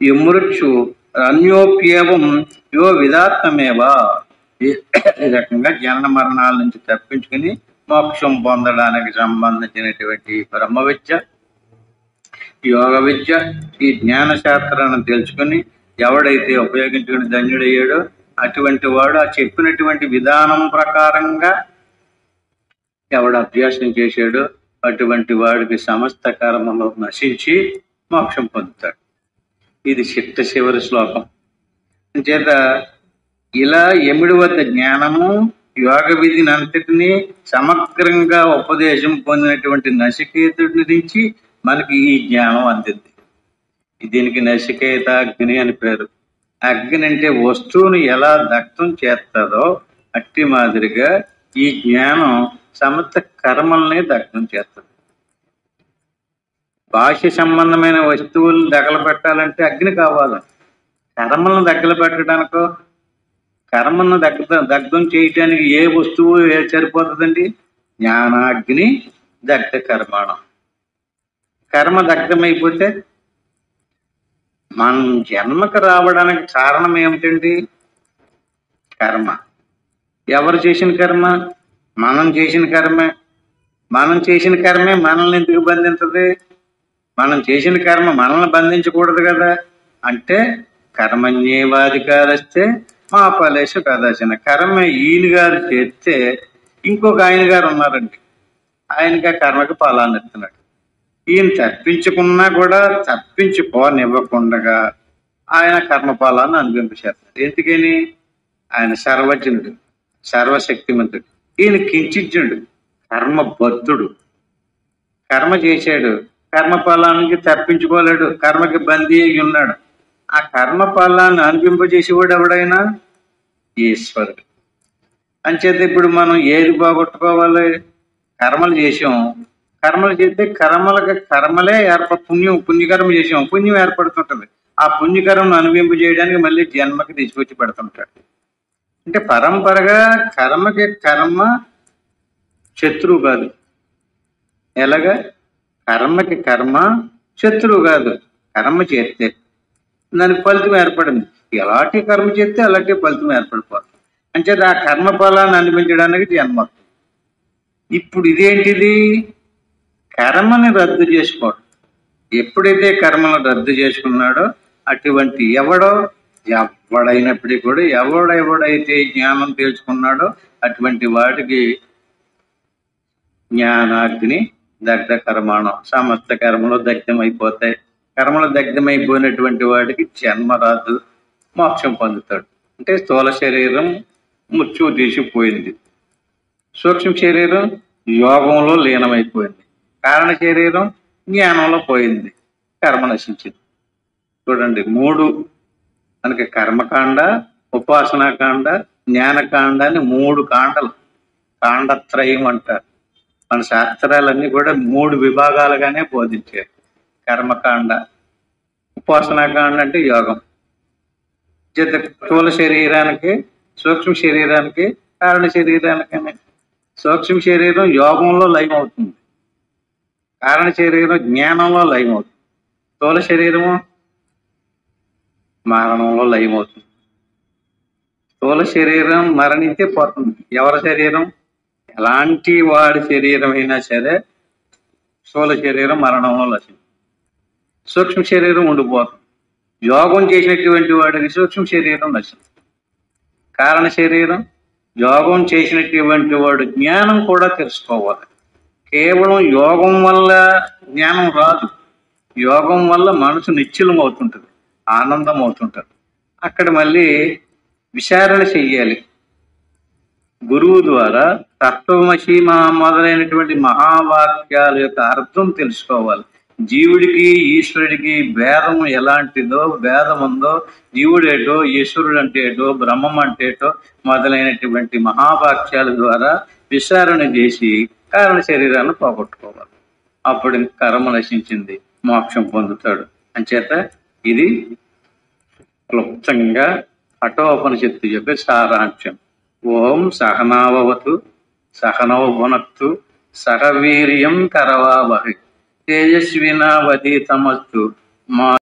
Speaker 1: యమృత్యు అన్యోప్యేవం యో విధాత్మేవా, ఈ రకంగా జనన మరణాల నుంచి తప్పించుకుని మోక్షం పొందడానికి సంబంధించినటువంటి బ్రహ్మ విద్య, యోగ విద్య, ఈ జ్ఞాన శాస్త్రాన్ని తెలుసుకుని ఎవడైతే ఉపయోగించుకుని ధన్యుడయ్యాడో అటువంటి వాడు ఆ చెప్పినటువంటి విధానం ప్రకారంగా ఎవడు అభ్యాసం చేశాడో అటువంటి వాడికి సమస్త కర్మలు నశించి మోక్షం పొందుతాడు. ఇది చివరి శ్లోకం. చేత ఇలా యముడి వద్ద జ్ఞానము యోగ విధిని అంతటినీ సమగ్రంగా ఉపదేశం పొందినటువంటి నచికేతుడి నుంచి మనకి ఈ జ్ఞానం అందింది. దీనికి నచికేతాగ్ని అని పేరు. అగ్ని అంటే వస్తువుని ఎలా దగ్ధం చేస్తుందో అట్టి మాదిరిగా ఈ జ్ఞానం సమస్త కర్మల్ని దగ్ధం చేస్తుంది. బాహ్య సంబంధమైన వస్తువులను దగలపెట్టాలంటే అగ్ని కావాలి. కర్మలను దగలపెట్టడానికో కర్మను దగ్ధం చేయటానికి ఏ వస్తువు సరిపోతుందండి? జ్ఞానాగ్ని దగ్ధ కర్మాణం. కర్మ దగ్ధమైపోతే మన జన్మకు రావడానికి కారణం ఏమిటండి? కర్మ. ఎవరు చేసిన కర్మ? మనం చేసిన కర్మే. మనం చేసిన కర్మే మనల్ని ఎందుకు బంధించదు? మనం చేసిన కర్మ మనల్ని బంధించకూడదు కదా. అంటే కర్మణ్యేవాధికారస్తే మా ఫలేషు కదాచిన. కర్మ ఈయన గారు చేస్తే ఇంకొక ఆయన గారు ఉన్నారండి, ఆయనకి కర్మకి ఫలాన్ని ఇస్తున్నాడు. ఈయన తప్పించుకున్నా కూడా తప్పించుకోనివ్వకుండా ఆయన కర్మఫలాన్ని అనుభవించేస్తాడు. ఎందుకని? ఆయన సర్వజ్ఞుడు, సర్వశక్తిమంతుడు. ఈయన కించిజ్ఞుడు, కర్మబద్ధుడు. కర్మ చేశాడు, కర్మఫలానికి తప్పించుకోలేడు, కర్మకి బందీ అయి ఉన్నాడు. ఆ కర్మఫలాన్ని అనుభవింపజేసేవాడు ఎవడైనా ఈశ్వరుడు. అంచేత ఇప్పుడు మనం ఏది పోగొట్టుకోవాలి? కర్మలు చేసాం, కర్మలు చేస్తే కర్మలే పుణ్యకర్మ చేసాం, పుణ్యం ఏర్పడుతుంటది. ఆ పుణ్యకర్మను అనుభవింపజేయడానికి మళ్ళీ జన్మకి తీసుకొచ్చి పెడుతుంటాడు. అంటే పరంపరగా కర్మ శత్రువు కాదు. ఎలాగా? కర్మకి కర్మ శత్రువు కాదు. కర్మ చేస్తే దానికి ఫలితం ఏర్పడింది. ఎలాంటి కర్మ చేస్తే అలాంటి ఫలితం ఏర్పడిపోతుంది. అంటే ఆ కర్మ ఫలాన్ని అనిపించడానికి జన్మ. ఇప్పుడు ఇదేంటిది? కర్మని రద్దు చేసుకోవడం. ఎప్పుడైతే కర్మను రద్దు చేసుకున్నాడో అటువంటి ఎవడైనప్పటికీ కూడా ఎవడైతే జ్ఞానం తెలుసుకున్నాడో అటువంటి వాడికి జ్ఞానాగ్ని దగ్ధ కర్మాణం, సమస్త కర్మలు దగ్ధమైపోతాయి. కర్మలు దగ్ధమైపోయినటువంటి వాడికి జన్మ రాదు, మోక్షం పొందుతాడు. అంటే స్థూల శరీరం మృత్యువు తీసిపోయింది, సూక్ష్మ శరీరం యోగంలో లీనమైపోయింది, కారణ శరీరం జ్ఞానంలో పోయింది, కర్మ నశించింది. చూడండి, 3 మనకి కర్మకాండ, ఉపాసనాకాండ, జ్ఞానకాండ అని 3 కాండలు, కాండత్రయం అంటారు. మన శాస్త్రాలన్నీ కూడా 3 విభాగాలుగానే బోధించారు. కర్మకాండ, ఉపాసనాకాండ అంటే యోగం, స్థూల శరీరానికి, సూక్ష్మ శరీరానికి, కారణ శరీరానికి. సూక్ష్మ శరీరం యోగంలో లయం అవుతుంది, కారణ శరీరం జ్ఞానంలో లయం అవుతుంది, స్థూల శరీరము మరణంలో లయం అవుతుంది. స్థూల శరీరం మరణించే పోతుంది. ఎవరి శరీరం? ఎలాంటి వాడి శరీరం అయినా సరే స్థూల శరీరం మరణంలో నశించింది, సూక్ష్మ శరీరం ఉండిపోతుంది. యోగం చేసినటువంటి వాడికి సూక్ష్మ శరీరం నశించింది, కారణ శరీరం. యోగం చేసినటువంటి వాడు జ్ఞానం కూడా తెలుసుకోవాలి. కేవలం యోగం వల్ల జ్ఞానం రాదు. యోగం వల్ల మనసు నిశ్చలం అవుతుంటుంది, ఆనందం అవుతుంటుంది. అక్కడ మళ్ళీ విచారణ చెయ్యాలి. గురువు ద్వారా తత్వమసి మొదలైనటువంటి మహావాక్యాల యొక్క అర్థం తెలుసుకోవాలి. జీవుడికి ఈశ్వరుడికి భేదం ఎలాంటిదో, భేదం ఉందో, జీవుడేటో, ఈశ్వరుడు అంటే ఏటో, బ్రహ్మం అంటే ఏటో మొదలైనటువంటి మహావాక్యాల ద్వారా విచారణ చేసి కారణ శరీరాన్ని పోగొట్టుకోవాలి. అప్పుడు కర్మ నశించింది, మోక్షం పొందుతాడు. అంచేత ఇది క్లుప్తంగా కఠోపనిషత్తు చెప్పే సారాంశం. ఓం సహనావవతు సహనౌ భునక్తు సహ వీర్యం కరవావహై తేజస్వినావధీతమస్తు మా